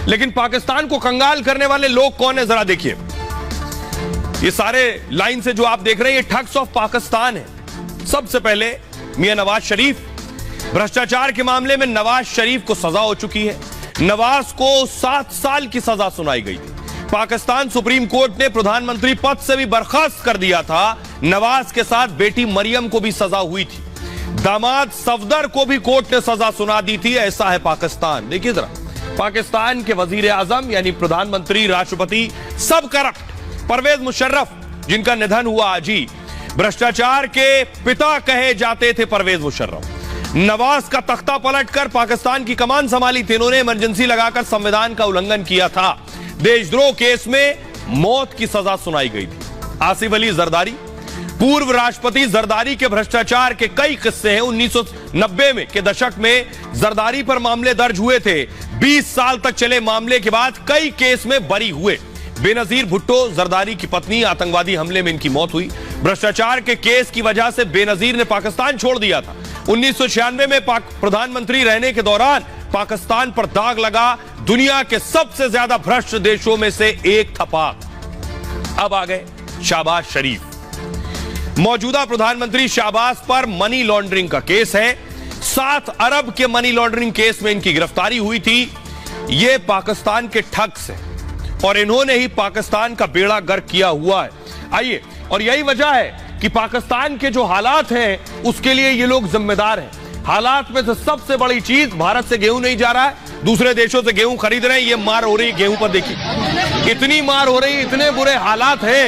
लेकिन पाकिस्तान को कंगाल करने वाले लोग कौन है जरा देखिए। ये सारे लाइन से जो आप देख रहे हैं ये ठग्स ऑफ पाकिस्तान है। सबसे पहले मियां नवाज शरीफ, भ्रष्टाचार के मामले में नवाज शरीफ को सजा हो चुकी है। नवाज को 7 साल की सजा सुनाई गई थी। पाकिस्तान सुप्रीम कोर्ट ने प्रधानमंत्री पद से भी बर्खास्त कर दिया था। नवाज के साथ बेटी मरियम को भी सजा हुई थी। दामाद सफदर को भी कोर्ट ने सजा सुना दी थी। ऐसा है पाकिस्तान। देखिए जरा, पाकिस्तान के वजीर आजम यानी प्रधानमंत्री, राष्ट्रपति सब करप्ट। परवेज मुशर्रफ जिनका निधन हुआ आज ही, भ्रष्टाचार के पिता कहे जाते थे परवेज मुशर्रफ। नवाज का तख्ता पलटकर पाकिस्तान की कमान संभाली थी। इन्होंने इमरजेंसी लगाकर संविधान का उल्लंघन किया था। देशद्रोह केस में मौत की सजा सुनाई गई थी। आसिफ अली जरदारी, पूर्व राष्ट्रपति जरदारी के भ्रष्टाचार के कई किस्से हैं। 1990 के दशक में जरदारी पर मामले दर्ज हुए थे। 20 साल तक चले मामले के बाद कई केस में बरी हुए। बेनजीर भुट्टो जरदारी की पत्नी, आतंकवादी हमले में इनकी मौत हुई। भ्रष्टाचार के केस की वजह से बेनजीर ने पाकिस्तान छोड़ दिया था। 1996 में प्रधानमंत्री रहने के दौरान पाकिस्तान पर दाग लगा। दुनिया के सबसे ज्यादा भ्रष्ट देशों में से एक था पाक। अब आ गए शहबाज शरीफ। मौजूदा प्रधानमंत्री शहबाज पर मनी लॉन्ड्रिंग का केस है। 7 अरब के मनी लॉन्ड्रिंग केस में इनकी गिरफ्तारी हुई थी। ये पाकिस्तान के ठग्स हैं और इन्होंने ही पाकिस्तान का बेड़ा गर्क किया हुआ है। आइए, और यही वजह है कि पाकिस्तान के जो हालात हैं उसके लिए ये लोग जिम्मेदार हैं। हालात में से सबसे बड़ी चीज, भारत से गेहूं नहीं जा रहा है, दूसरे देशों से गेहूं खरीद रहे हैं। ये मार हो रही है गेहूं पर, देखिए इतनी मार हो रही है, इतने बुरे हालात हैं।